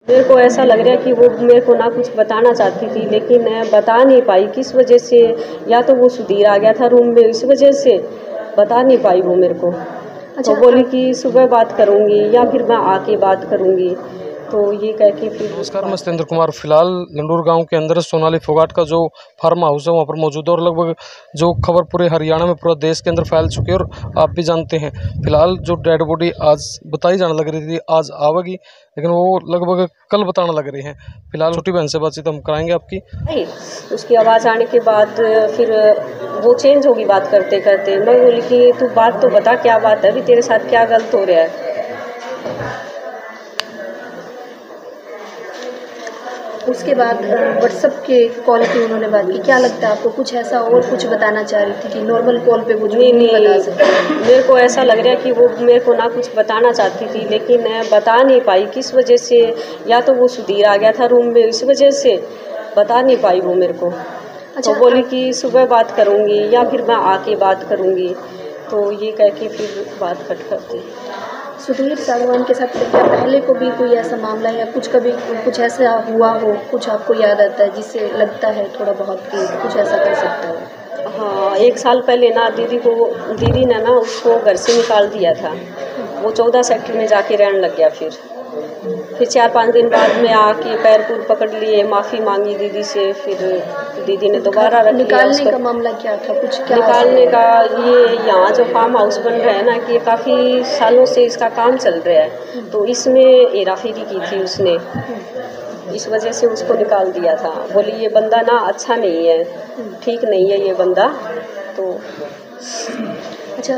मेरे को ऐसा लग रहा है कि वो मेरे को ना कुछ बताना चाहती थी, लेकिन बता नहीं पाई। किस वजह से? या तो वो सुधीर आ गया था रूम में, इस वजह से बता नहीं पाई वो मेरे को। तो बोली कि सुबह बात करूंगी या फिर मैं आके बात करूंगी, तो ये कह के फिर। नमस्कार, मैं सत्येंद्र कुमार। फिलहाल लंडूर गांव के अंदर सोनाली फोगाट का जो फार्म हाउस है वहाँ पर मौजूद है और लगभग जो खबर पूरे हरियाणा में, पूरा देश के अंदर फैल चुकी है और आप भी जानते हैं। फिलहाल जो डेड बॉडी आज बताई जाने लग रही थी आज आवेगी, लेकिन वो लगभग कल बताने लग रही हैं। फिलहाल छोटी बहन से बातचीत हम कराएंगे आपकी। नहीं, उसकी आवाज़ आने के बाद फिर वो चेंज होगी बात करते करते। मैं बोली कि तू बात तो बता, क्या बात है, अभी तेरे साथ क्या गलत हो रहा है। उसके बाद व्हाट्सएप के कॉल पे उन्होंने बात की। क्या लगता है आपको, कुछ ऐसा और कुछ बताना चाह रही थी कि नॉर्मल कॉल पे वो नहीं बता सकती? मेरे को ऐसा लग रहा है कि वो मेरे को ना कुछ बताना चाहती थी, लेकिन बता नहीं पाई। किस वजह से? या तो वो सुधीर आ गया था रूम में, इस वजह से बता नहीं पाई वो मेरे को। तो बोली कि सुबह बात करूंगी या फिर मैं आके बात करूंगी, तो ये कह के फिर बात कट कर दी। सुधीर सागवान के साथ क्या पहले को भी कोई ऐसा मामला या कुछ कभी कुछ ऐसा हुआ हो, कुछ आपको याद आता है जिससे लगता है थोड़ा बहुत कि कुछ ऐसा कर सकता है? हाँ, 1 साल पहले ना दीदी ने ना उसको घर से निकाल दिया था। वो 14 सेक्टर में जाके रहने लग गया। फिर 4-5 दिन बाद में आके पैर पूर पकड़ लिए, माफ़ी मांगी दीदी से। फिर दीदी ने दोबारा रख लिया निकालने उसको। का मामला क्या था, कुछ क्या निकालने का ये यहाँ जो फार्म हाउस बन रहा है ना, कि काफ़ी सालों से इसका काम चल रहा है, तो इसमें हेराफेरी की थी उसने, इस वजह से उसको निकाल दिया था। बोली ये बंदा ना अच्छा नहीं है, ठीक नहीं है ये बंदा। तो अच्छा,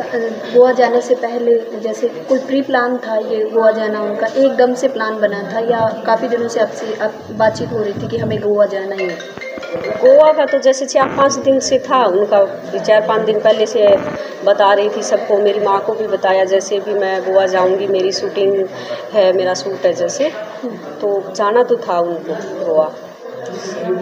गोवा जाने से पहले जैसे कोई प्री प्लान था ये गोवा जाना उनका, एकदम से प्लान बना था या काफ़ी दिनों से आपसे बातचीत हो रही थी कि हमें गोवा जाना ही है? गोवा का तो जैसे 4-5 दिन से था उनका। 4-5 दिन पहले से बता रही थी सबको, मेरी माँ को भी बताया जैसे भी मैं गोवा जाऊंगी, मेरी शूटिंग है, मेरा शूट है जैसे, तो जाना तो था उनको गोवा।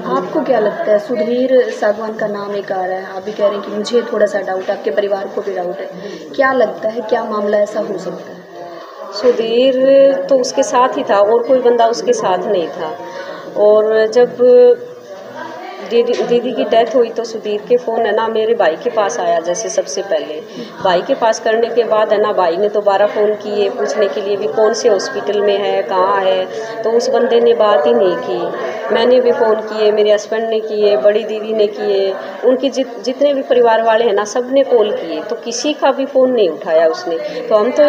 आपको क्या लगता है, सुधीर सागवान का नाम एक आ रहा है, आप भी कह रहे हैं कि मुझे थोड़ा सा डाउट है, आपके परिवार को भी डाउट है, क्या लगता है क्या मामला ऐसा हो सकता है? सुधीर तो उसके साथ ही था और कोई बंदा उसके साथ नहीं था। और जब दीदी की डेथ हुई तो सुधीर के फ़ोन है ना मेरे भाई के पास आया। जैसे सबसे पहले भाई के पास करने के बाद है ना, भाई ने दोबारा फ़ोन किए पूछने के लिए भी कौन से हॉस्पिटल में है, कहाँ है, तो उस बंदे ने बात ही नहीं की। मैंने भी फ़ोन किए, मेरे हस्बैंड ने किए, बड़ी दीदी ने किए, उनके जितने भी परिवार वाले हैं ना सब ने कॉल किए, तो किसी का भी फ़ोन नहीं उठाया उसने। तो हम तो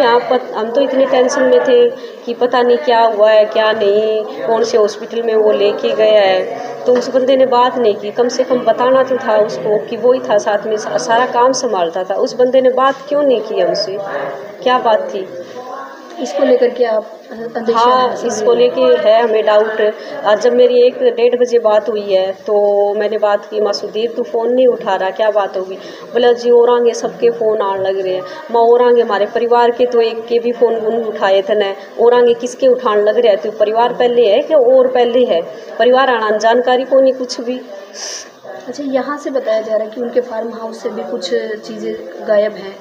हम तो इतने टेंशन में थे कि पता नहीं क्या हुआ है क्या नहीं, कौन से हॉस्पिटल में वो लेके गया है। तो उस बंदे ने बात नहीं की, कम से कम बताना तो था उसको कि वो ही था साथ में, सारा काम संभालता था। उस बंदे ने बात क्यों नहीं की हमसे? क्या बात थी? इसको लेकर के आप हाँ, इसको लेके है हमें डाउट। आज जब मेरी 1-1:30 बजे बात हुई है तो मैंने बात की, माँ सुधीर तू फ़ोन नहीं उठा रहा, क्या बात होगी? बोला जी औरांगे सबके फ़ोन आने लग रहे हैं। माँ औरांगे हमारे परिवार के तो एक के भी फ़ोन नहीं उठाए थे न, औरांगे किसके उठाने लग रहे हैं? तो परिवार पहले है कि और पहले है? परिवार आना जानकारी को नहीं कुछ भी। अच्छा, यहाँ से बताया जा रहा है कि उनके फार्म हाउस से भी कुछ चीज़ें गायब हैं,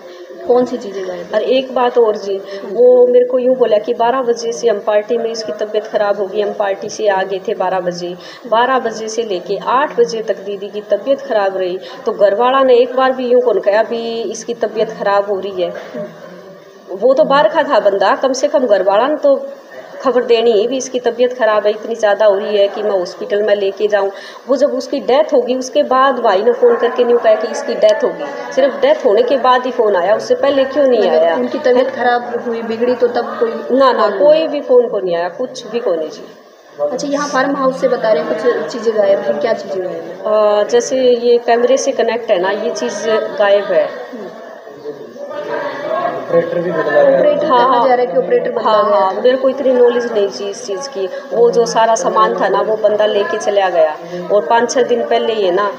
कौन सी चीज़ें गायब और हैं? एक बात और जी, वो मेरे को यूँ बोला कि 12 बजे से हम पार्टी में, इसकी तबीयत ख़राब होगी, हम पार्टी से आ गए थे 12 बजे। 12 बजे से लेके 8 बजे तक दीदी की तबीयत ख़राब रही। तो घरवाला ने एक बार भी यूँ कौन कहा भी इसकी तबीयत ख़राब हो रही है? वो तो बाहर का था बंदा, कम से कम घरवाला ने तो खबर देनी ही भी इसकी तबीयत ख़राब है, इतनी ज़्यादा हो रही है कि मैं हॉस्पिटल में लेके जाऊं। वो जब उसकी डेथ होगी उसके बाद भाई ने फ़ोन करके नहीं कहा कि इसकी डेथ होगी, सिर्फ डेथ होने के बाद ही फ़ोन आया, उससे पहले क्यों नहीं आया? उनकी तबीयत खराब हुई, बिगड़ी तो तब कोई ना कोई भी फ़ोन को नहीं आया, कुछ भी को नहीं जी। अच्छा, यहाँ फार्म हाउस से बता रहे हैं कुछ चीज़ें गायब हैं, क्या चीज़ें गायब हैं? जैसे ये कैमरे से कनेक्ट है ना, ये चीज़ गायब है। ऑपरेटर भी बदला ऑपरेटर कहा जा रहा है कि ऑपरेटर बदला गया हाँ, था। मेरे को इतनी नॉलेज नहीं थी इस चीज़ की। वो जो सारा सामान था ना वो बंदा लेके चला गया। और 5-6 दिन पहले ये ना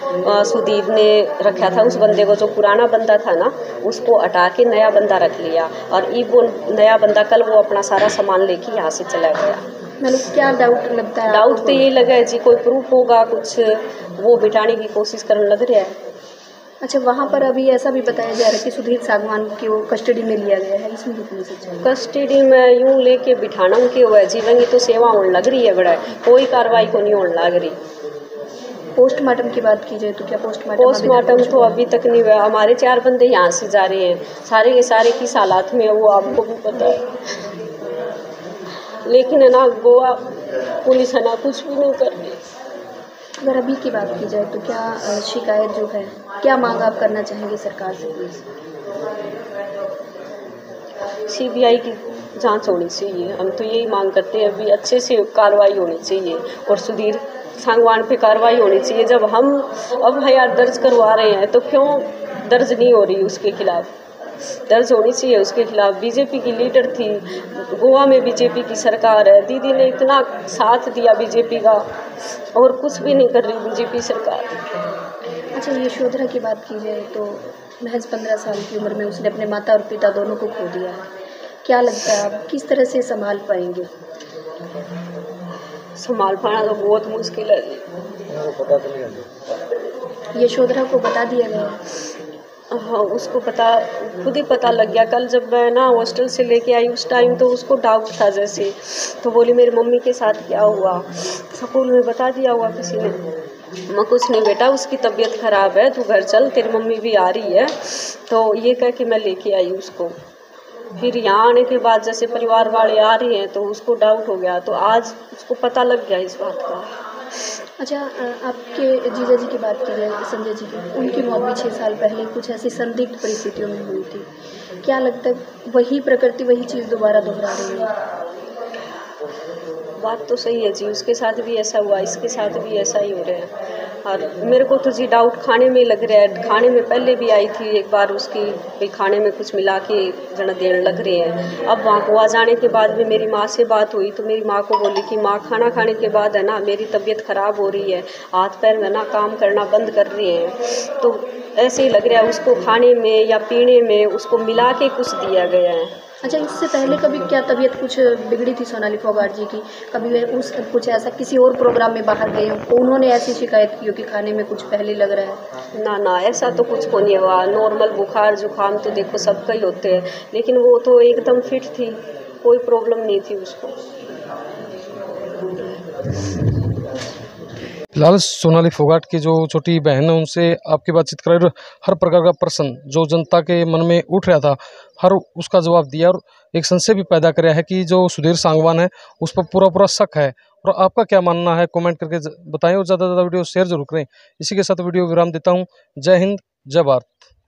सुधीर ने रखा था उस बंदे को, जो पुराना बंदा था ना उसको हटा के नया बंदा रख लिया, और ये वो नया बंदा कल वो अपना सारा सामान लेके यहाँ से चला गया। मतलब क्या डाउट लगता है डाउट तो ये लगा है जी, कोई प्रूफ होगा कुछ, वो बिटाने की कोशिश करने लग रहा है। अच्छा, वहाँ पर अभी ऐसा भी बताया जा रहा है कि सुधीर सांगवान को कस्टडी में लिया गया है, इसमें कितनी सच्चाई है? कस्टडी में यूं लेके बिठाना उनके हुआ है जीवन की तो सेवा होने लग रही है, बड़ा कोई कार्रवाई को नहीं होने लग रही। पोस्टमार्टम की बात की जाए तो क्या पोस्टमार्टम तो अभी तक नहीं हुआ। हमारे 4 बंदे यहाँ से जा रहे हैं, सारे के सारे किस हालात में है वो आपको भी पता है, लेकिन है ना गोवा पुलिस है ना कुछ भी नहीं कर रही। अगर अभी की बात की जाए तो क्या शिकायत जो है, क्या मांग आप करना चाहेंगे सरकार से? पुलिस सीबीआई की जांच होनी चाहिए, हम तो यही मांग करते हैं। अभी अच्छे से कार्रवाई होनी चाहिए और सुधीर सांगवान पे कार्रवाई होनी चाहिए। जब हम अब FIR दर्ज करवा रहे हैं तो क्यों दर्ज नहीं हो रही उसके खिलाफ? दर्ज होनी चाहिए उसके खिलाफ। बीजेपी की लीडर थी, गोवा में बीजेपी की सरकार है, दीदी ने इतना साथ दिया बीजेपी का और कुछ भी नहीं कर रही बीजेपी सरकार। अच्छा, यशोधरा की बात की जाए तो महज 15 साल की उम्र में उसने अपने माता और पिता दोनों को खो दिया है। क्या लगता है आप किस तरह से संभाल पाएंगे? संभाल पाना तो बहुत मुश्किल है। यशोधरा को बता दिया गया? हाँ, उसको पता, खुद ही पता लग गया। कल जब मैं ना हॉस्टल से लेके आई उस टाइम तो उसको डाउट था जैसे, तो बोली मेरी मम्मी के साथ क्या हुआ, स्कूल में बता दिया हुआ किसी ने। मैं कुछ नहीं बेटा, उसकी तबीयत ख़राब है, तू घर चल, तेरी मम्मी भी आ रही है। तो ये कह के मैं लेके आई उसको। फिर यहाँ आने के बाद जैसे परिवार वाले आ रहे हैं तो उसको डाउट हो गया, तो आज उसको पता लग गया इस बात का। अच्छा, आपके जीजा जी की बात की जाए, संजय जी की, उनकी मौत भी 6 साल पहले कुछ ऐसी संदिग्ध परिस्थितियों में हुई थी। क्या लगता है वही प्रकृति वही चीज़ दोबारा दोहरा रही है? बात तो सही है जी, उसके साथ भी ऐसा हुआ, इसके साथ भी ऐसा ही हो रहा है। और मेरे को तो जी डाउट खाने में लग रहा है। खाने में पहले भी आई थी एक बार उसकी भी खाने में कुछ मिला के जना देने लग रहे हैं। अब वहाँ को आ जाने के बाद भी मेरी माँ से बात हुई तो मेरी माँ को बोली कि माँ खाना खाने के बाद है ना मेरी तबीयत ख़राब हो रही है, हाथ पैर में ना काम करना बंद कर रहे हैं। तो ऐसे ही लग रहा है उसको खाने में या पीने में उसको मिला के कुछ दिया गया है। अच्छा, इससे पहले कभी क्या तबीयत कुछ बिगड़ी थी सोनाली फोगाट जी की? कभी वे उस कुछ ऐसा किसी और प्रोग्राम में बाहर गए हो, उन्होंने ऐसी शिकायत की हो कि खाने में कुछ पहले लग रहा है? ना ना, ऐसा तो कुछ को नहीं हुआ। नॉर्मल बुखार जुकाम तो देखो सबका ही होते हैं, लेकिन वो तो एकदम फिट थी, कोई प्रॉब्लम नहीं थी उसको। फिलहाल सोनाली फोगाट की जो छोटी बहन है उनसे आपकी बातचीत कर हर प्रकार का प्रश्न जो जनता के मन में उठ रहा था हर उसका जवाब दिया और एक संशय भी पैदा कराया है कि जो सुधीर सांगवान है उस पर पूरा शक है। और आपका क्या मानना है कमेंट करके बताएं और ज़्यादा से ज़्यादा वीडियो शेयर जरूर करें। इसी के साथ वीडियो विराम देता हूं। जय हिंद, जय भारत।